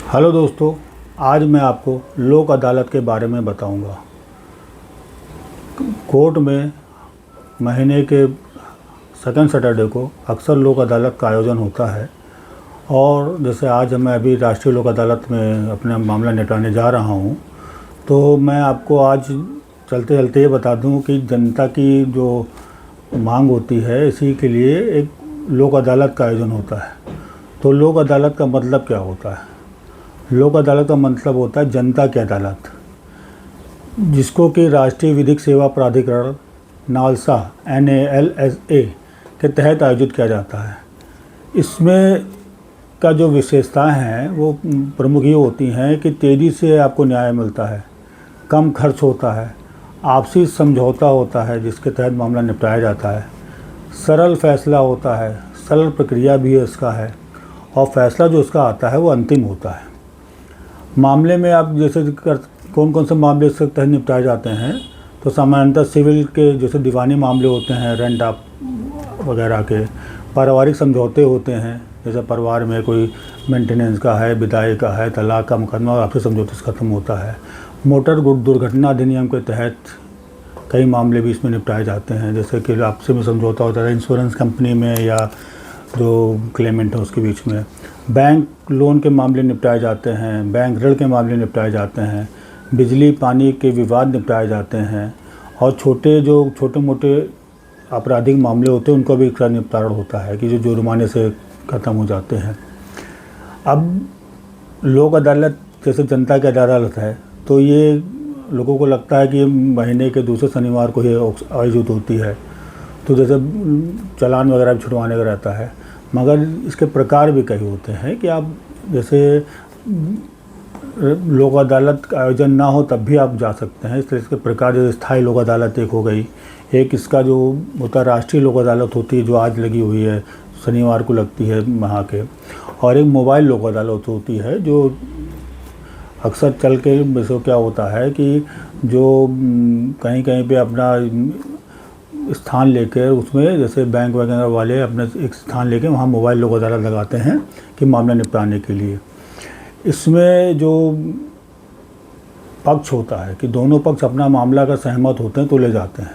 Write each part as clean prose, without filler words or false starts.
Hello दोस्तों, आज मैं आपको लोक अदालत के बारे में बताऊंगा। कोर्ट में महीने के सेकंड सैटरडे को अक्सर लोक अदालत का आयोजन होता है। और जैसे आज मैं अभी राष्ट्रीय लोक अदालत में अपना मामला निपटाने जा रहा हूं, तो मैं आपको आज चलते चलते ये बता दूं कि जनता की जो मांग होती है, इसी के लिए एक लोक अदालत का आयोजन होता है। तो लोक अदालत का मतलब क्या होता है? लोक अदालत का मतलब होता है जनता की अदालत, जिसको कि राष्ट्रीय विधिक सेवा प्राधिकरण नालसा NALSA के तहत आयोजित किया जाता है। इसमें का जो विशेषताएं हैं वो प्रमुख ये होती हैं कि तेज़ी से आपको न्याय मिलता है, कम खर्च होता है, आपसी समझौता होता है जिसके तहत मामला निपटाया जाता है, सरल फैसला होता है, सरल प्रक्रिया भी इसका है, और फैसला जो इसका आता है वो अंतिम होता है। मामले में आप जैसे कौन कौन से मामले इसके तहत निपटाए जाते हैं, तो सामान्यतः सिविल के जैसे दीवानी मामले होते हैं, रेंट आप वगैरह के, पारिवारिक समझौते होते हैं, जैसे परिवार में कोई मेंटेनेंस का है, विदाई का है, तलाक का मुकदमा और आपसी समझौते से ख़त्म होता है। मोटर दुर्घटना अधिनियम के तहत कई मामले भी इसमें निपटाए जाते हैं, जैसे कि आपसी में समझौता होता है इंश्योरेंस कंपनी में या जो क्लेमेंट है उसके बीच में। बैंक लोन के मामले निपटाए जाते हैं, बैंक ऋण के मामले निपटाए जाते हैं, बिजली पानी के विवाद निपटाए जाते हैं, और छोटे मोटे आपराधिक मामले होते हैं उनको भी इसका निपटारा होता है कि जो जुर्माने से ख़त्म हो जाते हैं। अब लोक अदालत जैसे जनता की अदालत है, तो ये लोगों को लगता है कि महीने के दूसरे शनिवार को ही आयोजित होती है, तो जैसे चालान वगैरह भी छुड़वाने का रहता है। मगर इसके प्रकार भी कई होते हैं कि आप जैसे लोक अदालत का आयोजन ना हो तब भी आप जा सकते हैं। इस तरह के प्रकार जैसे स्थायी लोक अदालत एक हो गई, एक इसका जो होता है राष्ट्रीय लोक अदालत होती है जो आज लगी हुई है, शनिवार को लगती है वहाँ के, और एक मोबाइल लोक अदालत होती है जो अक्सर चल के वैसे क्या होता है कि जो कहीं कहीं पे अपना स्थान लेकर उसमें जैसे बैंक वगैरह वाले अपना एक स्थान लेकर वहाँ मोबाइल लोक अदालत लगाते हैं कि मामला निपटाने के लिए। इसमें जो पक्ष होता है कि दोनों पक्ष अपना मामला अगर सहमत होते हैं तो ले जाते हैं।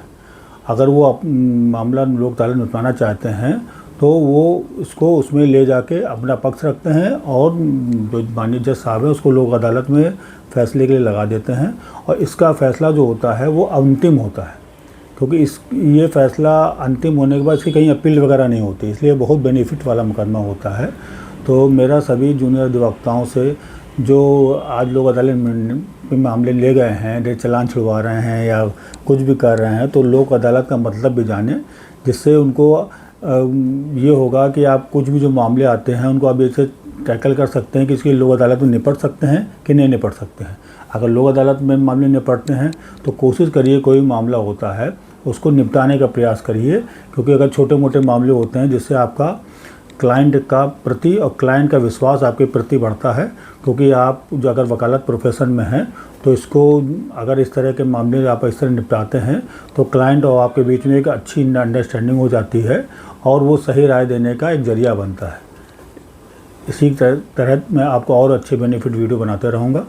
अगर वो मामला लोक अदालत निपटाना चाहते हैं तो वो इसको उसमें ले जाके अपना पक्ष रखते हैं, और जो माननीय जज साहब है उसको लोक अदालत में फैसले के लिए लगा देते हैं, और इसका फ़ैसला जो होता है वो अंतिम होता है, क्योंकि ये फ़ैसला अंतिम होने के बाद इसकी कहीं अपील वगैरह नहीं होती, इसलिए बहुत बेनिफिट वाला मुकदमा होता है। तो मेरा सभी जूनियर अधिवक्ताओं से जो आज लोक अदालत में मामले ले गए हैं, चालान छुड़वा रहे हैं या कुछ भी कर रहे हैं, तो लोक अदालत का मतलब भी जाने, जिससे उनको ये होगा कि आप कुछ भी जो मामले आते हैं उनको आप ऐसे टैकल कर सकते हैं कि इसकी लोक अदालत में निपट सकते हैं कि नहीं निपट सकते हैं। अगर लोक अदालत में मामले निपटते हैं तो कोशिश करिए कोई मामला होता है उसको निपटाने का प्रयास करिए, क्योंकि अगर छोटे मोटे मामले होते हैं जिससे आपका क्लाइंट का प्रति और क्लाइंट का विश्वास आपके प्रति बढ़ता है, क्योंकि आप जो अगर वकालत प्रोफेशन में हैं तो इसको अगर इस तरह के मामले आप इस तरह निपटाते हैं तो क्लाइंट और आपके बीच में एक अच्छी अंडरस्टैंडिंग हो जाती है और वो सही राय देने का एक जरिया बनता है। इसी तरह मैं आपको और अच्छे बेनिफिट वीडियो बनाते रहूँगा।